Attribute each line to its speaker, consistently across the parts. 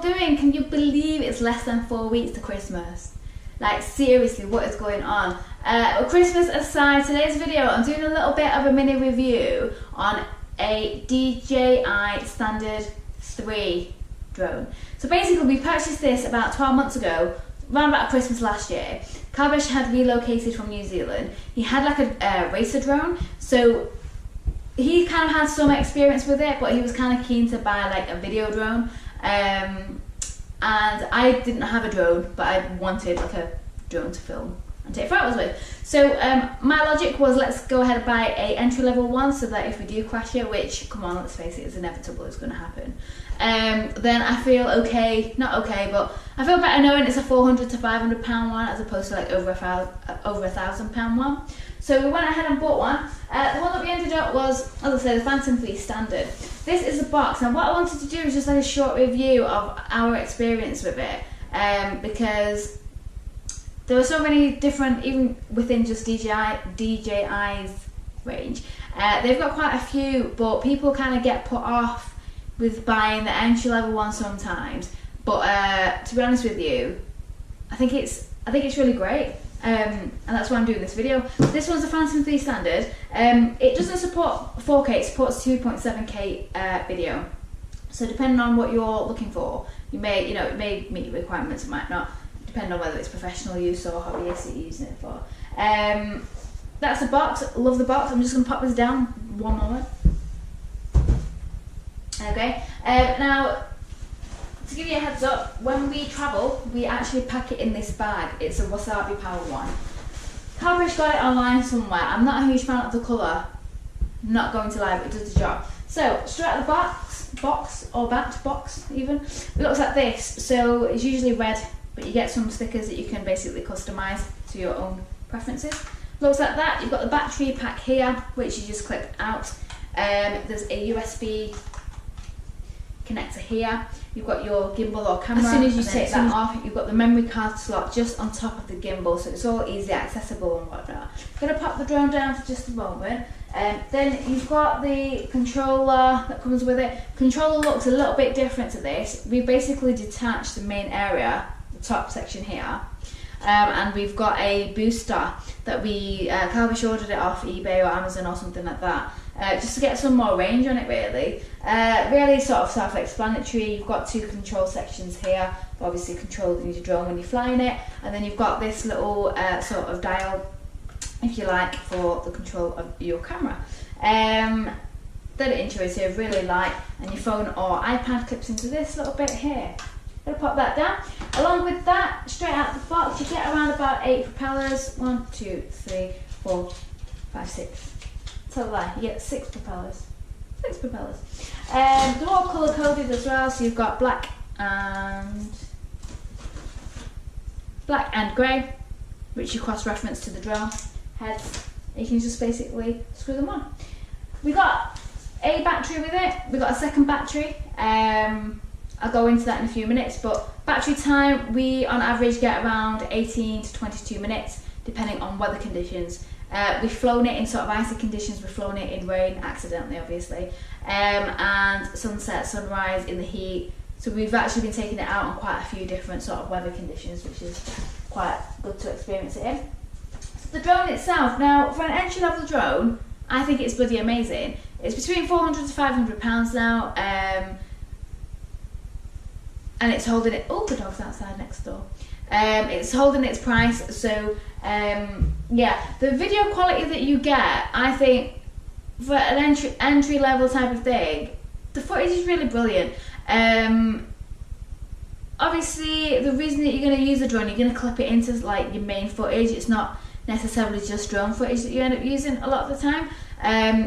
Speaker 1: doing? Can you believe it's less than 4 weeks to Christmas? Like, seriously, what is going on? Well, Christmas aside, today's video, I'm doing a little bit of a mini review on a DJI Standard 3 drone. So basically, we purchased this about 12 months ago, around about Christmas last year. Kabish had relocated from New Zealand. He had like a racer drone, so he kind of had some experience with it, but he was kind of keen to buy like a video drone. And I didn't have a drone, but I wanted like a drone to film and take photos with. So my logic was, let's go ahead and buy a entry-level one, so that if we do crash it, which, come on, let's face it, it's inevitable, it's going to happen, then I feel okay, not okay, but I feel better knowing it's a £400 to £500 one as opposed to like over £1,000 one. So we went ahead and bought one. The one that we ended up was, as I said, the Phantom 3 Standard. This is the box, and what I wanted to do is just like a short review of our experience with it, because there were so many different, even within just DJI's range. They've got quite a few, but people kind of get put off with buying the entry-level one sometimes. But to be honest with you, I think it's really great. And that's why I'm doing this video. This one's a Phantom 3 Standard. It doesn't support 4K, it supports 2.7K video. So depending on what you're looking for, it may meet your requirements, it might not, depending on whether it's professional use or hobbyist you're using it for. That's the box, love the box. I'm just going to pop this down one moment. Okay, now, to give you a heads up, when we travel, we actually pack it in this bag. It's a wasabi power one. Kabish got it online somewhere. I'm not a huge fan of the colour. I'm not going to lie, but it does the job. So, straight out the box even, it looks like this. So, it's usually red, but you get some stickers that you can basically customise to your own preferences. Looks like that. You've got the battery pack here, which you just clip out. There's a USB connector here. You've got your gimbal or camera. As soon as you take that off, you've got the memory card slot just on top of the gimbal, so it's all easily accessible and whatnot. I'm going to pop the drone down for just a moment. Then you've got the controller that comes with it. Controller looks a little bit different to this. We basically detached the main area, the top section here, and we've got a booster that we Kabish ordered it off eBay or Amazon or something like that. Just to get some more range on it, really. Really sort of self-explanatory. You've got two control sections here, obviously controlling your drone when you're flying it, and then you've got this little sort of dial, if you like, for the control of your camera. Dead intuitive, really light, and your phone or iPad clips into this little bit here. Gonna pop that down. Along with that, straight out the box, you get around about 8 propellers. 1, 2, 3, 4, 5, 6. So you get 6 propellers. 6 propellers. They're all colour coded as well, so you've got black and grey, which you cross reference to the drone heads. You can just basically screw them on. We got a battery with it. We got a second battery. I'll go into that in a few minutes, but battery time, we on average get around 18 to 22 minutes, depending on weather conditions. We've flown it in sort of icy conditions, we've flown it in rain, accidentally obviously, and sunset, sunrise, in the heat. So we've actually been taking it out on quite a few different sort of weather conditions, which is quite good to experience it in. So the drone itself, now for an entry-level drone, I think it's bloody amazing. It's between £400 to £500 now, and it's holding it, oh, the dog's outside next door. It's holding its price, so yeah, the video quality that you get, I think, for an entry level type of thing, the footage is really brilliant. Obviously, the reason that you're going to use the drone, you're going to clip it into like your main footage. It's not necessarily just drone footage that you end up using a lot of the time.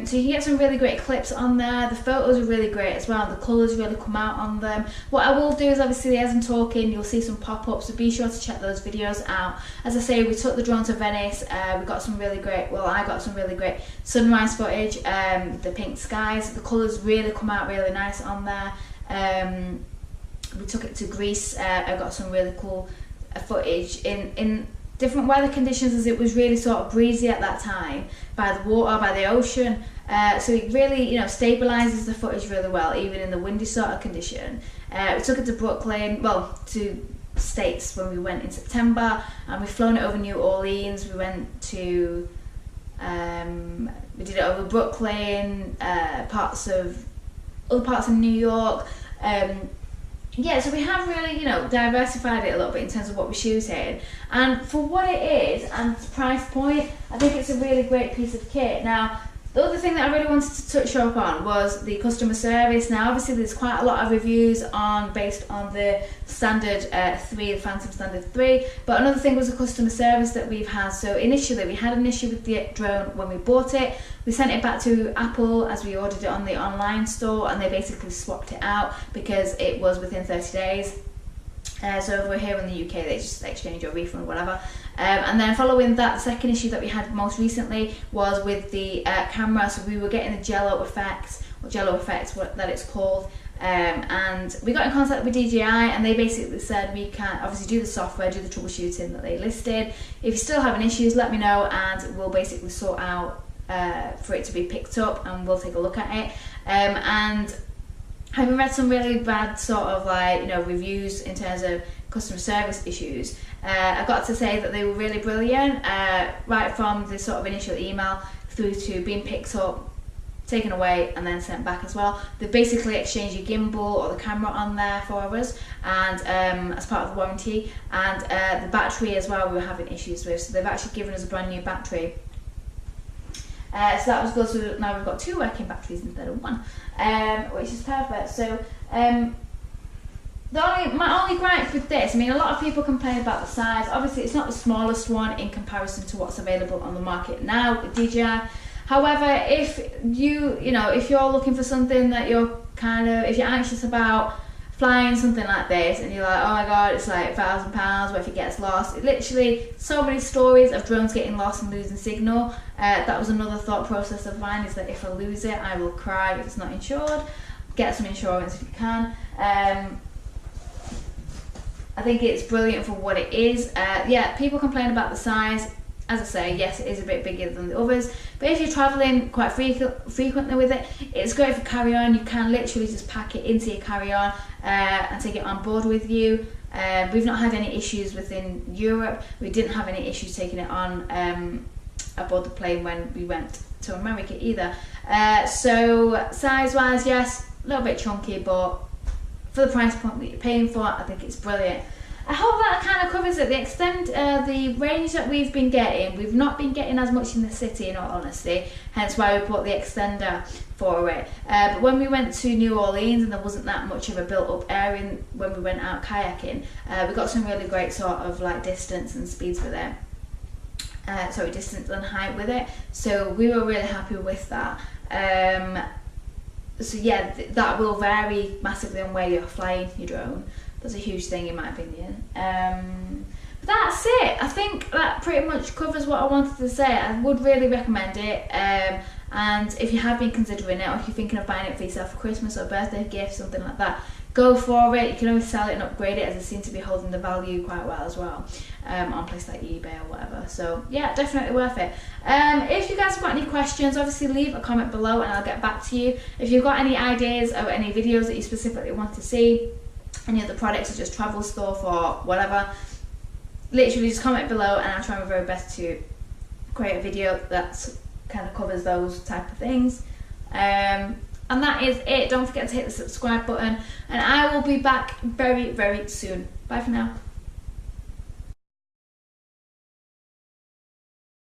Speaker 1: So you can get some really great clips on there. The photos are really great as well. The colours really come out on them. What I will do is, obviously, as I'm talking, you'll see some pop-ups, so be sure to check those videos out. As I say, we took the drone to Venice. We got some really great, well, I got some really great sunrise footage. The pink skies, the colours really come out really nice on there. We took it to Greece. I got some really cool footage in different weather conditions, as it was really sort of breezy at that time by the water, by the ocean. So it really, you know, stabilises the footage really well, even in the windy sort of condition. We took it to Brooklyn, well, to States when we went in September, and we've flown it over New Orleans. We went to, we did it over Brooklyn, other parts of New York. Yeah, so we have really, you know, diversified it a little bit in terms of what we're shooting. And for what it is and its price point, I think it's a really great piece of kit. Now, the other thing that I really wanted to touch up on was the customer service. Now, obviously, there's quite a lot of reviews based on the standard 3, the Phantom Standard 3. But another thing was the customer service that we've had. So initially, we had an issue with the drone when we bought it. We sent it back to Apple as we ordered it on the online store, and they basically swapped it out because it was within 30 days. So over here in the UK, they just exchange or refund, whatever. And then following that, the second issue that we had most recently was with the camera. So we were getting the jello effect, what that it's called. And we got in contact with DJI, and they basically said we can obviously do the software, do the troubleshooting that they listed. If you're still having issues, let me know, and we'll basically sort out for it to be picked up, and we'll take a look at it. And having read some really bad sort of like, you know, reviews in terms of customer service issues, I got to say that they were really brilliant, right from the sort of initial email through to being picked up, taken away, and then sent back as well. They basically exchanged your gimbal or the camera on there for us, and as part of the warranty, and the battery as well we were having issues with, so they've actually given us a brand new battery. So that was good. So now we've got 2 working batteries instead of 1, which is perfect. So my only gripe with this, I mean, a lot of people complain about the size. Obviously, it's not the smallest one in comparison to what's available on the market now with DJI. However, if if you're looking for something that if you're anxious about flying something like this, and you're like, oh my god, it's like £1,000, what if it gets lost? It literally, so many stories of drones getting lost and losing signal. That was another thought process of mine, is that if I lose it, I will cry if it's not insured. Get some insurance if you can. I think it's brilliant for what it is. Yeah, people complain about the size. As I say, yes, it is a bit bigger than the others, but if you're travelling quite frequently with it, it's great for carry-on. You can literally just pack it into your carry-on and take it on board with you. We've not had any issues within Europe. We didn't have any issues taking it on aboard the plane when we went to America either. So size-wise, yes, a little bit chunky, but for the price point that you're paying for, I think it's brilliant. I hope that kind of covers it. The range that we've been getting, we've not been getting as much in the city, in all honesty, hence why we bought the extender for it. But when we went to New Orleans, and there wasn't that much of a built-up area when we went out kayaking, we got some really great sort of like distance and speeds with it. Distance and height with it. So we were really happy with that. So yeah, that will vary massively on where you're flying your drone. That's a huge thing in my opinion. But that's it. I think that pretty much covers what I wanted to say. I would really recommend it. And if you have been considering it, or if you're thinking of buying it for yourself for Christmas or birthday gift, something like that, go for it. You can always sell it and upgrade it, as it seems to be holding the value quite well as well on places like eBay or whatever. So yeah, definitely worth it. If you guys have got any questions, obviously leave a comment below and I'll get back to you. If you've got any ideas or any videos that you specifically want to see, any other products or just travel stuff or whatever, literally just comment below and I'll try my very best to create a video that kind of covers those type of things. And that is it. Don't forget to hit the subscribe button, and I will be back very, very soon. Bye for now.